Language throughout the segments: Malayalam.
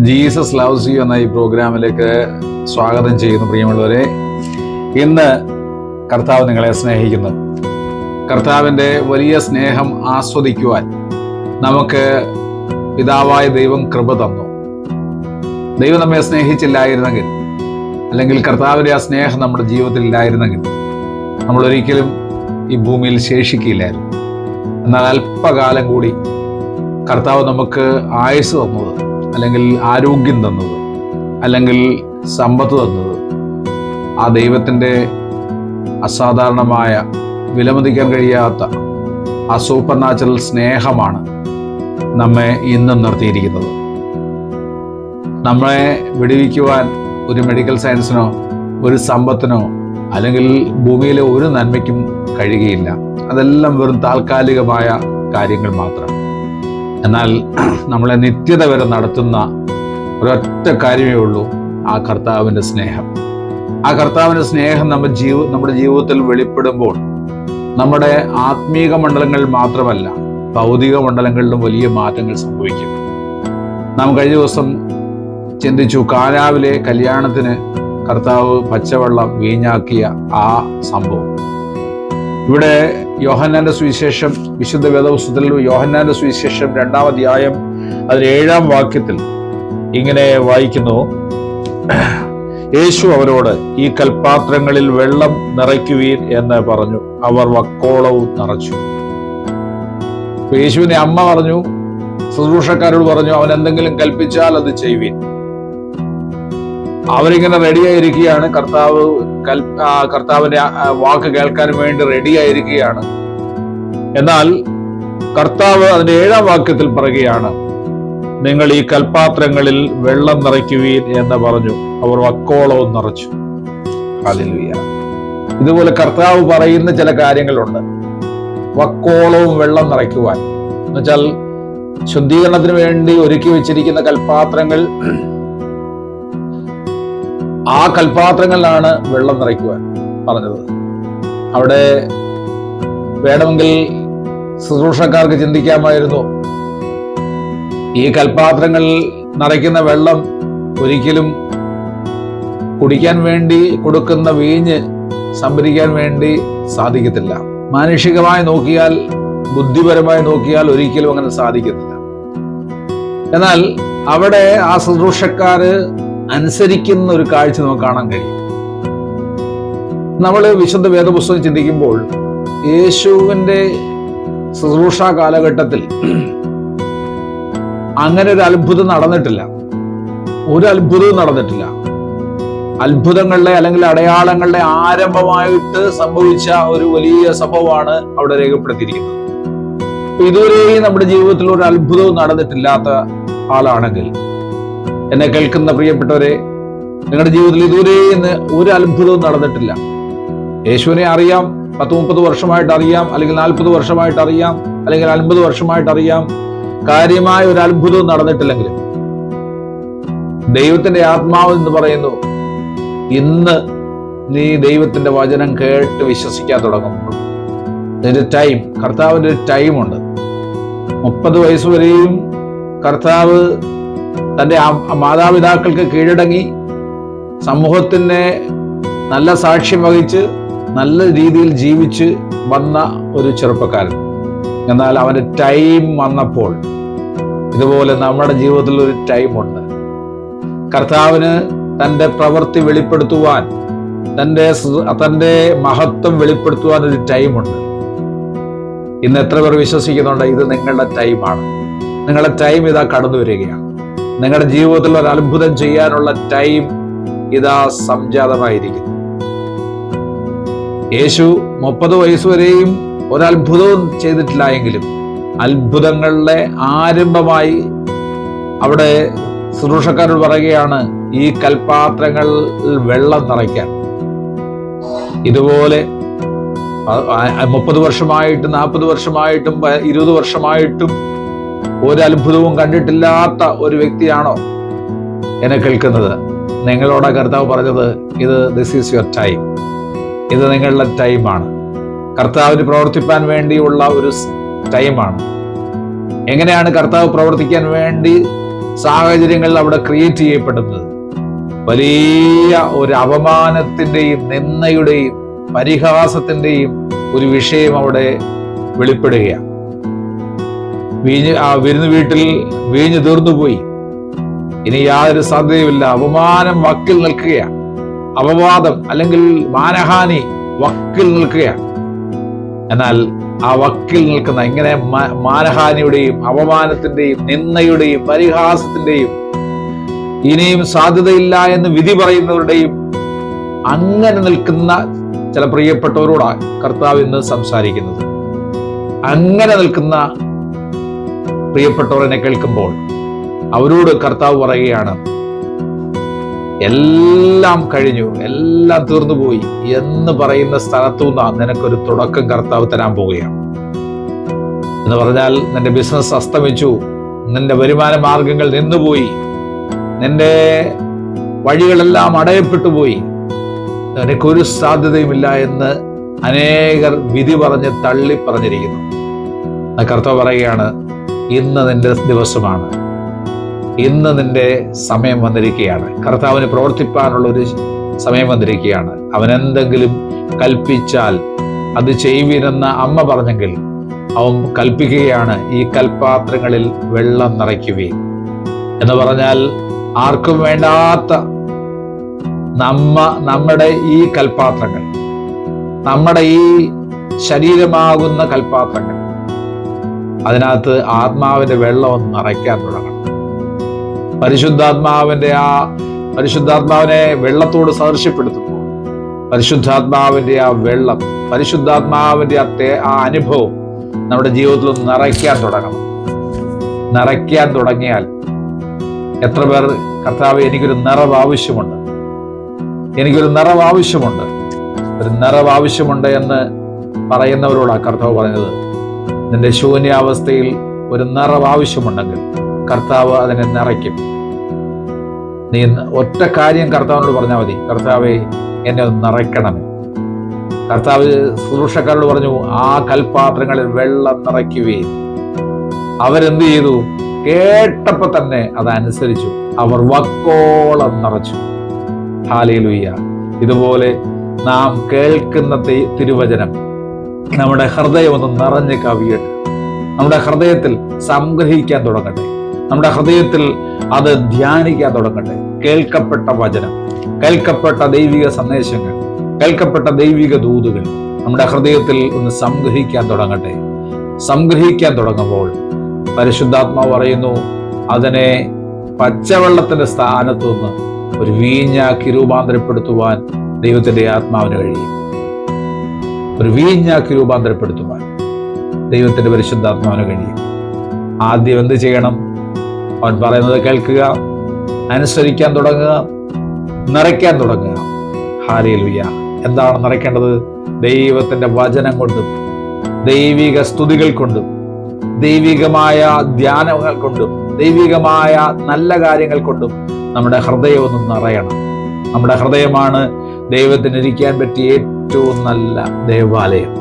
ജീസസ് ലവ്സ് യു എന്ന ഈ പ്രോഗ്രാമിലേക്ക് സ്വാഗതം ചെയ്യുന്നു. പ്രിയമുള്ളവരെ, ഇന്ന് കർത്താവ് നിങ്ങളെ സ്നേഹിക്കുന്നു. കർത്താവിൻ്റെ വലിയ സ്നേഹം ആസ്വദിക്കുവാൻ നമുക്ക് പിതാവായ ദൈവം കൃപ തന്നു. ദൈവം നമ്മെ സ്നേഹിച്ചില്ലായിരുന്നെങ്കിൽ, അല്ലെങ്കിൽ കർത്താവിൻ്റെ ആ സ്നേഹം നമ്മുടെ ജീവിതത്തിൽ ഇല്ലായിരുന്നെങ്കിൽ, നമ്മൾ ഒരിക്കലും ഈ ഭൂമിയിൽ ശേഷിക്കില്ലായിരുന്നു. എന്നാൽ അല്പകാലം കൂടി കർത്താവ് നമുക്ക് ആയുസ് തന്നത്, അല്ലെങ്കിൽ ആരോഗ്യം തന്നത്, അല്ലെങ്കിൽ സമ്പത്ത് തന്നത് ആ ദൈവത്തിൻ്റെ അസാധാരണമായ, വിലമതിക്കാൻ കഴിയാത്ത ആ സൂപ്പർ നാച്ചുറൽ സ്നേഹമാണ് നമ്മെ ഇന്നും നിർത്തിയിരിക്കുന്നത്. നമ്മളെ വിടുവിക്കുവാൻ ഒരു മെഡിക്കൽ സയൻസിനോ ഒരു സമ്പത്തിനോ അല്ലെങ്കിൽ ഭൂമിയിലെ ഒരു നന്മയ്ക്കും കഴിയുകയില്ല. അതെല്ലാം വെറും താൽക്കാലികമായ കാര്യങ്ങൾ മാത്രം. എന്നാൽ നമ്മളെ നിത്യത വരെ നടത്തുന്ന ഒരൊറ്റ കാര്യമേ ഉള്ളൂ, ആ കർത്താവിൻ്റെ സ്നേഹം. ആ കർത്താവിൻ്റെ സ്നേഹം നമ്മുടെ ജീവിതത്തിൽ വെളിപ്പെടുമ്പോൾ നമ്മുടെ ആത്മീക മണ്ഡലങ്ങളിൽ മാത്രമല്ല, ഭൗതിക മണ്ഡലങ്ങളിലും വലിയ മാറ്റങ്ങൾ സംഭവിക്കും. നാം കഴിഞ്ഞ ദിവസം ചിന്തിച്ചു, കാനാവിലെ കല്യാണത്തിന് കർത്താവ് പച്ചവെള്ളം വീഞ്ഞാക്കിയ ആ സംഭവം. ഇവിടെ യോഹന്നാന്റെ സുവിശേഷം, വിശുദ്ധ വേദപുസ്തകത്തിൽ യോഹന്നാന്റെ സുവിശേഷം 2-ാം അധ്യായം അതിന് 7-ാം വാക്യത്തിൽ ഇങ്ങനെ വായിക്കുന്നു: യേശു അവരോട്, ഈ കൽപാത്രങ്ങളിൽ വെള്ളം നിറയ്ക്കുവീൻ എന്ന് പറഞ്ഞു. അവർ വക്കോളവും നിറച്ചു. യേശുവിന്റെ അമ്മ പറഞ്ഞു, ശുശ്രൂഷക്കാരോട് പറഞ്ഞു, അവൻ എന്തെങ്കിലും കൽപ്പിച്ചാൽ അത് ചെയ്യുവീൻ. അവരിങ്ങനെ റെഡിയായിരിക്കുകയാണ്. കർത്താവിന്റെ വാക്ക് കേൾക്കാൻ വേണ്ടി റെഡിയായിരിക്കുകയാണ്. എന്നാൽ കർത്താവ് അതിന്റെ 7-ാം വാക്യത്തിൽ പറയുകയാണ്, നിങ്ങൾ ഈ കൽപാത്രങ്ങളിൽ വെള്ളം നിറയ്ക്കുവീൻ എന്ന് പറഞ്ഞു. അവർ വക്കോളവും നിറച്ചു. ഹല്ലേലൂയ. ഇതുപോലെ കർത്താവ് പറയുന്ന ചില കാര്യങ്ങളുണ്ട്. വക്കോളവും വെള്ളം നിറയ്ക്കുവാൻ എന്നുവെച്ചാൽ ശുദ്ധീകരണത്തിന് വേണ്ടി ഒരുക്കി വെച്ചിരിക്കുന്ന കൽപാത്രങ്ങൾ, ആ കൽപാത്രങ്ങളിലാണ് വെള്ളം നിറയ്ക്കുവാൻ പറഞ്ഞത്. അവിടെ വേണമെങ്കിൽ ശുശ്രൂഷക്കാർക്ക് ചിന്തിക്കാമായിരുന്നു, ഈ കൽപാത്രങ്ങളിൽ നിറയ്ക്കുന്ന വെള്ളം ഒരിക്കലും കുടിക്കാൻ വേണ്ടി കൊടുക്കുന്ന വീഞ്ഞ് സംഭരിക്കാൻ വേണ്ടി സാധിക്കത്തില്ല. മാനുഷികമായി നോക്കിയാൽ, ബുദ്ധിപരമായി നോക്കിയാൽ ഒരിക്കലും അങ്ങനെ സാധിക്കത്തില്ല. എന്നാൽ അവിടെ ആ ശുശ്രൂഷക്കാര് അനുസരിക്കുന്ന ഒരു കാഴ്ച നമുക്ക് കാണാൻ കഴിയും. നമ്മൾ വിശുദ്ധ വേദപുസ്തകം ചിന്തിക്കുമ്പോൾ യേശുവിന്റെ ശുശ്രൂഷ കാലഘട്ടത്തിൽ അങ്ങനെ ഒരു അത്ഭുതം നടന്നിട്ടില്ല. ഒരു അത്ഭുതവും നടന്നിട്ടില്ല. അത്ഭുതങ്ങളുടെ അല്ലെങ്കിൽ അടയാളങ്ങളുടെ ആരംഭമായിട്ട് സംഭവിച്ച ഒരു വലിയ സംഭവമാണ് അവിടെ രേഖപ്പെടുത്തിയിരിക്കുന്നത്. ഇതുവരെയും നമ്മുടെ ജീവിതത്തിൽ ഒരു അത്ഭുതവും നടന്നിട്ടില്ലാത്ത ആളാണെങ്കിൽ, എന്നെ കേൾക്കുന്ന പ്രിയപ്പെട്ടവരെ, നിങ്ങളുടെ ജീവിതത്തിൽ ഇതുവരെയും ഒരു അത്ഭുതവും നടന്നിട്ടില്ല. യേശുവിനെ അറിയാം, 10-30 വർഷമായിട്ട് അറിയാം, അല്ലെങ്കിൽ 40 വർഷമായിട്ട് അറിയാം, അല്ലെങ്കിൽ 50 വർഷമായിട്ട് അറിയാം. കാര്യമായ ഒരു അത്ഭുതവും നടന്നിട്ടില്ലെങ്കിലും ദൈവത്തിന്റെ ആത്മാവ് എന്ന് പറയുന്നു, ഇന്ന് നീ ദൈവത്തിന്റെ വചനം കേട്ട് വിശ്വസിക്കാൻ തുടങ്ങുമ്പോൾ ഒരു ടൈം, കർത്താവിന്റെ ഒരു ടൈമുണ്ട്. 30 വയസ്സ് വരെയും കർത്താവ് തൻ്റെ മാതാപിതാക്കൾക്ക് കീഴടങ്ങി സമൂഹത്തിനെ നല്ല സാക്ഷ്യം വഹിച്ച് നല്ല രീതിയിൽ ജീവിച്ച് വന്ന ഒരു ചെറുപ്പക്കാരൻ. എന്നാൽ അവൻ്റെ ടൈം വന്നപ്പോൾ, ഇതുപോലെ നമ്മുടെ ജീവിതത്തിൽ ഒരു ടൈമുണ്ട്. കർത്താവിന് തൻ്റെ പ്രവൃത്തി വെളിപ്പെടുത്തുവാൻ, തൻ്റെ മഹത്വം വെളിപ്പെടുത്തുവാൻ ഒരു ടൈമുണ്ട്. ഇന്ന് എത്ര പേർ വിശ്വസിക്കുന്നുണ്ട് ഇത് നിങ്ങളുടെ ടൈമാണ്? നിങ്ങളുടെ ടൈം ഇതാ കടന്നു വരികയാണ്. നിങ്ങളുടെ ജീവിതത്തിൽ ഒരു അത്ഭുതം ചെയ്യാനുള്ള ടൈം ഇതാ സംജാതമായിരിക്കുന്നു. യേശു 30 വയസ്സ് വരെയും ഒരത്ഭുതവും ചെയ്തിട്ടില്ല എങ്കിലും അത്ഭുതങ്ങളുടെ ആരംഭമായി അവിടെ ശുശ്രൂഷക്കാരോട് പറയുകയാണ്, ഈ കൽപാത്രങ്ങളിൽ വെള്ളം നിറയ്ക്കാൻ. ഇതുപോലെ 30 വർഷമായിട്ടും 40 വർഷമായിട്ടും 20 വർഷമായിട്ടും ഒരു അത്ഭുതവും കണ്ടിട്ടില്ലാത്ത ഒരു വ്യക്തിയാണോ എന്നെ കേൾക്കുന്നത്? നിങ്ങളോട് കർത്താവ് പറഞ്ഞത്, ദിസ് ഈസ് യുവർ ടൈം. ഇത് നിങ്ങളുടെ ടൈമാണ്. കർത്താവിന് പ്രവർത്തിപ്പാൻ വേണ്ടിയുള്ള ഒരു ടൈമാണ്. എങ്ങനെയാണ് കർത്താവ് പ്രവർത്തിക്കാൻ വേണ്ടി സാഹചര്യങ്ങൾ അവിടെ ക്രിയേറ്റ് ചെയ്യപ്പെടുന്നത്. വലിയ ഒരു അപമാനത്തിന്റെയും നിന്ദയുടെയും പരിഹാസത്തിന്റെയും ഒരു വിഷയം അവിടെ വെളിപ്പെടുകയാണ്. വിരുന്ന് വീട്ടിൽ വീഞ്ഞു തീർന്നുപോയി, ഇനി യാതൊരു സാധ്യതയുമില്ല. അപമാനം വക്കിൽ നിൽക്കുകയാണ്, അപവാദം അല്ലെങ്കിൽ മാനഹാനി വക്കിൽ നിൽക്കുകയാണ്. എന്നാൽ ആ വക്കിൽ നിൽക്കുന്ന ഇങ്ങനെ മാനഹാനിയുടെയും അപമാനത്തിന്റെയും നിന്ദയുടെയും പരിഹാസത്തിന്റെയും ഇനിയും സാധ്യതയില്ല എന്ന് വിധി പറയുന്നവരുടെയും അങ്ങനെ നിൽക്കുന്ന ചില പ്രിയപ്പെട്ടവരോടാണ് കർത്താവ് ഇന്ന് സംസാരിക്കുന്നത്. അങ്ങനെ നിൽക്കുന്ന പ്രിയപ്പെട്ടവരെന്നെ കേൾക്കുമ്പോൾ അവരോട് കർത്താവ് പറയുകയാണ്, എല്ലാം കഴിഞ്ഞു, എല്ലാം തീർന്നുപോയി എന്ന് പറയുന്ന സ്ഥലത്തു നിന്നാണ് നിനക്കൊരു തുടക്കം കർത്താവ് തരാൻ പോവുകയാണ്. എന്ന് പറഞ്ഞാൽ നിന്റെ ബിസിനസ് അസ്തമിച്ചു, നിന്റെ വരുമാന മാർഗങ്ങൾ നിന്നുപോയി, നിന്റെ വഴികളെല്ലാം അടയപ്പെട്ടു പോയി, നിനക്കൊരു സാധ്യതയുമില്ല എന്ന് അനേകർ വിധി പറഞ്ഞ് തള്ളി പറഞ്ഞിരിക്കുന്നു. കർത്താവ് പറയുകയാണ്, ഇന്ന് നിന്റെ ദിവസമാണ്, ഇന്ന് നിന്റെ സമയം വന്നിരിക്കുകയാണ്. കർത്താവിന് പ്രവർത്തിപ്പാനുള്ള ഒരു സമയം വന്നിരിക്കുകയാണ്. അവൻ എന്തെങ്കിലും കൽപ്പിച്ചാൽ അത് ചെയ്യുവിനെന്ന് അമ്മ പറഞ്ഞെങ്കിൽ അവൻ കൽപ്പിക്കുകയാണ്, ഈ കൽപാത്രങ്ങളിൽ വെള്ളം നിറയ്ക്കുവീൻ എന്ന് പറഞ്ഞാൽ ആർക്കും വേണ്ടാത്ത നമ്മുടെ ഈ കൽപാത്രങ്ങൾ, നമ്മുടെ ഈ ശരീരമാകുന്ന കൽപാത്രങ്ങൾ, അതിനകത്ത് ആത്മാവിന്റെ വെള്ളം നിറയ്ക്കാൻ തുടങ്ങണം. പരിശുദ്ധാത്മാവിനെ വെള്ളത്തോട് സാദൃശ്യപ്പെടുത്തുമ്പോൾ പരിശുദ്ധാത്മാവിന്റെ ആ വെള്ളം, പരിശുദ്ധാത്മാവിന്റെ ആ അനുഭവം നമ്മുടെ ജീവിതത്തിൽ നിറയ്ക്കാൻ തുടങ്ങണം. നിറയ്ക്കാൻ തുടങ്ങിയാൽ എത്ര പേർ കർത്താവേ എനിക്കൊരു നിറവ് ആവശ്യമുണ്ട്, എനിക്കൊരു നിറവ് ആവശ്യമുണ്ട്, ഒരു നിറവ് ആവശ്യമുണ്ട് എന്ന് പറയുന്നവരോടാണ് കർത്താവ് പറഞ്ഞത്. നിന്റെ ശൂന്യാവസ്ഥയിൽ ഒരു നിറവ് ആവശ്യമുണ്ടെങ്കിൽ കർത്താവ് അതിനെ നിറയ്ക്കും. നീ ഒറ്റ കാര്യം കർത്താവിനോട് പറഞ്ഞാൽ മതി, കർത്താവെ എന്നെ ഒന്ന് നിറയ്ക്കണമേ. കർത്താവ് ശുശ്രൂഷക്കാരോട് പറഞ്ഞു, ആ കൽപാത്രങ്ങളിൽ വെള്ളം നിറയ്ക്കുകയും അവരെന്ത് ചെയ്തു? കേട്ടപ്പോ തന്നെ അതനുസരിച്ചു, അവർ വക്കോളം നിറച്ചു. ഹല്ലേലൂയ. ഇതുപോലെ നാം കേൾക്കുന്ന തിരുവചനം നമ്മുടെ ഹൃദയം ഒന്ന് നിറഞ്ഞ് കവിയട്ടെ, നമ്മുടെ ഹൃദയത്തിൽ സംഗ്രഹിക്കാൻ തുടങ്ങട്ടെ, നമ്മുടെ ഹൃദയത്തിൽ അത് ധ്യാനിക്കാൻ തുടങ്ങട്ടെ. കേൾക്കപ്പെട്ട വചനം, കേൾക്കപ്പെട്ട ദൈവിക സന്ദേശങ്ങൾ, കേൾക്കപ്പെട്ട ദൈവിക ദൂതുകൾ നമ്മുടെ ഹൃദയത്തിൽ ഒന്ന് സംഗ്രഹിക്കാൻ തുടങ്ങട്ടെ. സംഗ്രഹിക്കാൻ തുടങ്ങുമ്പോൾ പരിശുദ്ധാത്മാവ് പറയുന്നു, അതിനെ പച്ചവെള്ളത്തിന്റെ സ്ഥാനത്തു നിന്ന് ഒരു വീഞ്ഞാക്കി രൂപാന്തരപ്പെടുത്തുവാൻ ദൈവത്തിന്റെ ആത്മാവിന് കഴിയും. ഒരു വീഞ്ഞാക്കി രൂപാന്തരപ്പെടുത്തുവാൻ ദൈവത്തിന്റെ പരിശുദ്ധാത്മാവിന് കഴിയും. ആദ്യം എന്ത് ചെയ്യണം? അവൻ പറയുന്നത് കേൾക്കുക, അനുസരിക്കാൻ തുടങ്ങുക, നിറയ്ക്കാൻ തുടങ്ങുക. ഹല്ലേലൂയ. എന്താണ് നിറയ്ക്കേണ്ടത്? ദൈവത്തിന്റെ വചനം കൊണ്ടും ദൈവിക സ്തുതികൾ കൊണ്ടും ദൈവികമായ ധ്യാനങ്ങൾ കൊണ്ടും ദൈവികമായ നല്ല കാര്യങ്ങൾ കൊണ്ടും നമ്മുടെ ഹൃദയം ഒന്ന് നിറയണം. നമ്മുടെ ഹൃദയമാണ് ദൈവത്തിന് ഇരിക്കാൻ പറ്റിയ ഏറ്റവും നല്ല ദേവാലയം,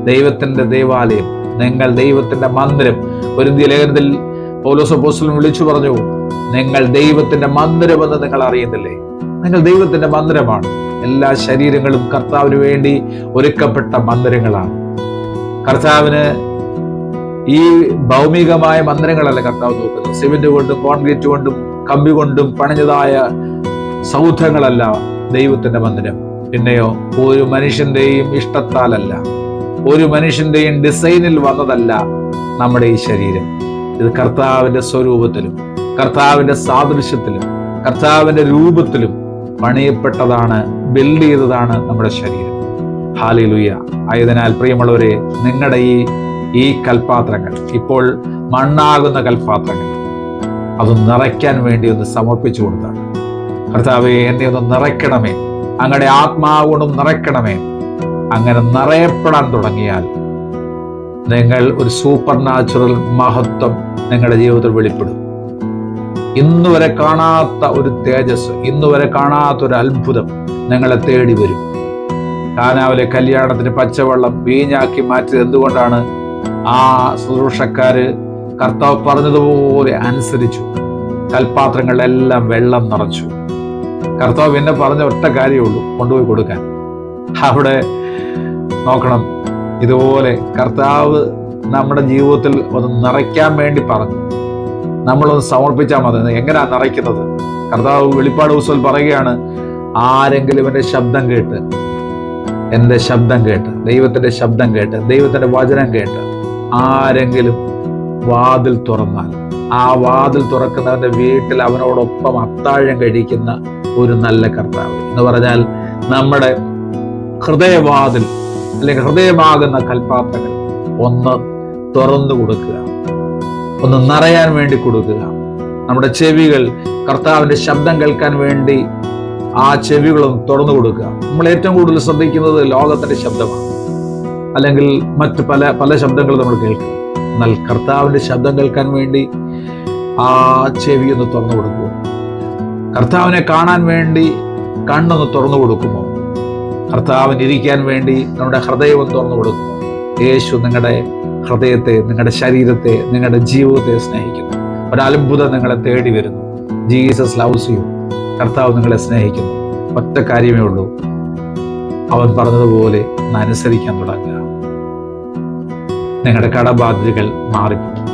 ദൈവത്തിന്റെ ദേവാലയം. നിങ്ങൾ ദൈവത്തിന്റെ മന്ദിരം. കൊരിന്ത്യ ലേഖനത്തിൽ പൗലോസ് അപ്പോസ്തലൻ വിളിച്ചു പറഞ്ഞു, നിങ്ങൾ ദൈവത്തിന്റെ മന്ദിരമെന്ന് നിങ്ങൾ അറിയുന്നില്ലേ? നിങ്ങൾ ദൈവത്തിന്റെ മന്ദിരമാണ്. എല്ലാ ശരീരങ്ങളും കർത്താവിന് വേണ്ടി ഒരുക്കപ്പെട്ട മന്ദിരങ്ങളാണ്. കർത്താവിന് ഈ ഭൗമികമായ മന്ദിരങ്ങളല്ല കർത്താവ് നോക്കുന്നത്. സിമന്റ് കൊണ്ടും കോൺക്രീറ്റ് കൊണ്ടും കമ്പി കൊണ്ടും പണിഞ്ഞതായ സൗധങ്ങളല്ല ദൈവത്തിന്റെ മന്ദിരം. പിന്നെയോ ഒരു മനുഷ്യന്റെയും ഇഷ്ടത്താലല്ല, ഒരു മനുഷ്യന്റെയും ഡിസൈനിൽ വന്നതല്ല നമ്മുടെ ഈ ശരീരം. ഇത് കർത്താവിന്റെ സ്വരൂപത്തിലും കർത്താവിന്റെ സാദൃശ്യത്തിലും കർത്താവിന്റെ രൂപത്തിലും പണിയപ്പെട്ടതാണ്, ബിൽഡ് ചെയ്തതാണ് നമ്മുടെ ശരീരം. ഹല്ലേലൂയ. ആയതിനാൽ പ്രിയമുള്ളവരെ, നിങ്ങളുടെ ഈ കൽപാത്രങ്ങൾ, ഇപ്പോൾ മണ്ണാകുന്ന കൽപാത്രങ്ങൾ, അത് നിറയ്ക്കാൻ വേണ്ടി ഒന്ന് സമർപ്പിച്ചു കൊടുത്താണ്. കർത്താവേ, എന്നെ ഒന്ന് നിറയ്ക്കണമേ, അങ്ങയുടെ ആത്മാവോടും നിറയ്ക്കണമേ. അങ്ങനെ നിറയപ്പെടാൻ തുടങ്ങിയാൽ നിങ്ങൾ ഒരു സൂപ്പർ നാച്ചുറൽ മഹത്വം നിങ്ങളുടെ ജീവിതത്തിൽ വെളിപ്പെടും. ഇന്നുവരെ കാണാത്ത ഒരു തേജസ്, ഇന്നുവരെ കാണാത്ത ഒരു അത്ഭുതം നിങ്ങളെ തേടി വരും. കാനാവിലെ കല്യാണത്തിന് പച്ചവെള്ളം വീഞ്ഞാക്കി മാറ്റിയത് എന്തുകൊണ്ടാണ്? ആ ശുശ്രൂഷക്കാര് കർത്താവ് പറഞ്ഞതുപോലെ അനുസരിച്ചു. കൽപാത്രങ്ങളിലെല്ലാം വെള്ളം നിറച്ചു. കർത്താവ് പിന്നെ പറഞ്ഞ ഒറ്റ കാര്യമുള്ളൂ, കൊണ്ടുപോയി കൊടുക്കാൻ. അവിടെ നോക്കണം, ഇതുപോലെ കർത്താവ് നമ്മുടെ ജീവിതത്തിൽ ഒന്ന് നിറയ്ക്കാൻ വേണ്ടി പറഞ്ഞു. നമ്മളൊന്ന് സമർപ്പിച്ചാൽ മതി. എങ്ങനെയാ നിറയ്ക്കുന്നത്? കർത്താവ് വെളിപ്പാട് പുസ്തകത്തിൽ പറയുകയാണ്, ആരെങ്കിലും എൻ്റെ ശബ്ദം കേട്ട്, ദൈവത്തിന്റെ ശബ്ദം കേട്ട്, ദൈവത്തിന്റെ വചനം കേട്ട് ആരെങ്കിലും വാതിൽ തുറന്നാൽ, ആ വാതിൽ തുറക്കുന്നവന്റെ വീട്ടിൽ അവനോടൊപ്പം അത്താഴം കഴിക്കുന്ന ഒരു നല്ല കർത്താവ്. എന്ന് പറഞ്ഞാൽ നമ്മുടെ ഹൃദയവാതിൽ അല്ലെങ്കിൽ ഹൃദയമാകുന്ന കൽപ്പാത്രങ്ങൾ ഒന്ന് തുറന്നു കൊടുക്കുക, ഒന്ന് നിറയാൻ വേണ്ടി കൊടുക്കുക. നമ്മുടെ ചെവികൾ കർത്താവിന്റെ ശബ്ദം കേൾക്കാൻ വേണ്ടി ആ ചെവികളൊന്ന് തുറന്നു കൊടുക്കുക. നമ്മൾ ഏറ്റവും കൂടുതൽ ശ്രദ്ധിക്കുന്നത് ലോകത്തിന്റെ ശബ്ദമാണ്, അല്ലെങ്കിൽ മറ്റു പല ശബ്ദങ്ങൾ നമ്മൾ കേൾക്കും. എന്നാൽ കർത്താവിന്റെ ശബ്ദം കേൾക്കാൻ വേണ്ടി ആ ചെവി ഒന്ന് തുറന്നു കൊടുക്കുമോ? കർത്താവിനെ കാണാൻ വേണ്ടി കണ്ണൊന്ന് തുറന്നു കൊടുക്കുമോ? കർത്താവിന് ഇരിക്കാൻ വേണ്ടി നമ്മുടെ ഹൃദയം ഒന്ന് തുറന്നു കൊടുക്കുമോ? യേശു നിങ്ങളുടെ ഹൃദയത്തെ, നിങ്ങളുടെ ശരീരത്തെ, നിങ്ങളുടെ ജീവിതത്തെ സ്നേഹിക്കുന്നു. ഒരത്ഭുതം നിങ്ങളെ തേടി വരുന്നു. Jesus loves you. കർത്താവ് നിങ്ങളെ സ്നേഹിക്കുന്നു. ഒറ്റ കാര്യമേ ഉള്ളൂ, അവൻ പറഞ്ഞതുപോലെ ഒന്ന് അനുസരിക്കാൻ തുടങ്ങുക. നിങ്ങളുടെ കടബാധ്യതകൾ മാറിപ്പോകും.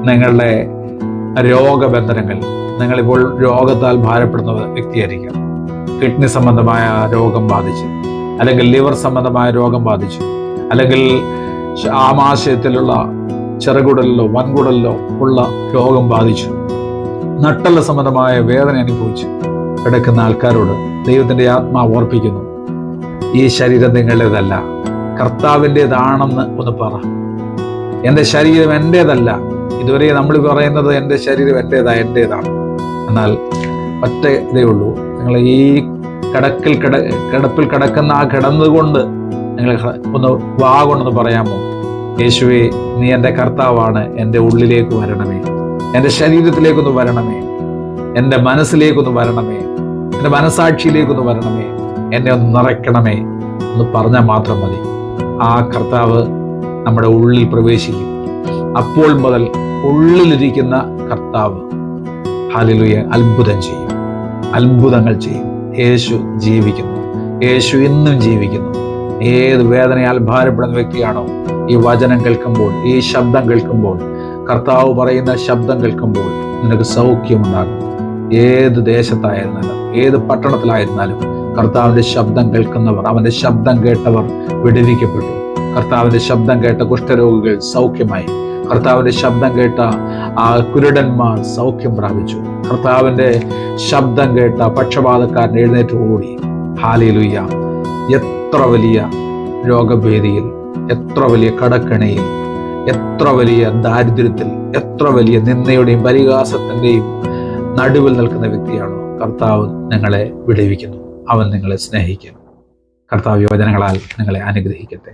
നിങ്ങളുടെ രോഗബന്ധനങ്ങൾ, നിങ്ങളിപ്പോൾ രോഗത്താൽ ഭാരപ്പെടുന്ന വ്യക്തിയായിരിക്കാം. കിഡ്നി സംബന്ധമായ രോഗം ബാധിച്ചു, അല്ലെങ്കിൽ ലിവർ സംബന്ധമായ രോഗം ബാധിച്ചു, അല്ലെങ്കിൽ ആമാശയത്തിലുള്ള ചെറുകുടലിലോ വൻകുടലിലോ ഉള്ള രോഗം ബാധിച്ചു, നട്ടല് സംബന്ധമായ വേദന അനുഭവിച്ചു കിടക്കുന്ന ആൾക്കാരോട് ദൈവത്തിന്റെ ആത്മാവ് ഓർപ്പിക്കുന്നു, ഈ ശരീരം നിങ്ങളുടേതല്ല, കർത്താവിൻ്റെതാണെന്ന് ഒന്ന് പറ. എൻ്റെ ശരീരം എൻ്റേതല്ല. ഇതുവരെ നമ്മൾ പറയുന്നത് എൻ്റെ ശരീരം എൻ്റേതാണ്. എന്നാൽ ഒറ്റ ഇതേ ഉള്ളൂ, നിങ്ങൾ ഈ കിടപ്പിൽ കിടക്കുന്ന ആ കിടന്നുകൊണ്ട് നിങ്ങൾ ഒന്ന് വാ കൊണ്ടൊന്ന് പറയാമോ, യേശുവേ നീ എൻ്റെ കർത്താവാണ്, എൻ്റെ ഉള്ളിലേക്ക് വരണമേ, എൻ്റെ ശരീരത്തിലേക്കൊന്ന് വരണമേ, എൻ്റെ മനസ്സിലേക്കൊന്ന് വരണമേ, എൻ്റെ മനസാക്ഷിയിലേക്കൊന്ന് വരണമേ, എന്നെ ഒന്ന് നിറയ്ക്കണമേ എന്ന് പറഞ്ഞാൽ മാത്രം മതി. ആ കർത്താവ് നമ്മുടെ ഉള്ളിൽ പ്രവേശിക്കും. അപ്പോൾ മുതൽ ഉള്ളിലിരിക്കുന്ന കർത്താവ് ഹല്ലേലൂയ അത്ഭുതങ്ങൾ ചെയ്യും. യേശു ജീവിക്കുന്നു. യേശു ഇന്നും ജീവിക്കുന്നു. ഏത് വേദനയാൽ ഭാരപ്പെടുന്ന വ്യക്തിയാണോ ഈ വചനം കേൾക്കുമ്പോൾ, ഈ ശബ്ദം കേൾക്കുമ്പോൾ, കർത്താവ് പറയുന്ന ശബ്ദം കേൾക്കുമ്പോൾ നിനക്ക് സൗഖ്യമുണ്ടാകും. ഏത് ദേശത്തായിരുന്നാലും, ഏത് പട്ടണത്തിലായിരുന്നാലും കർത്താവിന്റെ ശബ്ദം കേൾക്കുന്നവർ, അവന്റെ ശബ്ദം കേട്ടവർ വിടുവിക്കപ്പെട്ടു. കർത്താവിന്റെ ശബ്ദം കേട്ട കുഷ്ഠരോഗികൾ സൗഖ്യമായി. കർത്താവിന്റെ ശബ്ദം കേട്ട ആ കുരുടന്മാർ സൗഖ്യം പ്രാപിച്ചു. കർത്താവിന്റെ ശബ്ദം കേട്ട പക്ഷപാതക്കാരൻ എഴുന്നേറ്റ് ഓടി. ഹല്ലേലൂയ. എത്ര വലിയ രോഗഭേദിയിൽ, എത്ര വലിയ കടക്കണിയിൽ, എത്ര വലിയ ദാരിദ്ര്യത്തിൽ, എത്ര വലിയ നിന്ദയുടെയും പരിഹാസത്തിന്റെയും നടുവിൽ നിൽക്കുന്ന വ്യക്തിയാണോ കർത്താവ് നിങ്ങളെ വിടുവിക്കുന്നു. അവൻ നിങ്ങളെ സ്നേഹിക്കുന്നു. കർത്താവ് യോജനകളാൽ നിങ്ങളെ അനുഗ്രഹിക്കട്ടെ.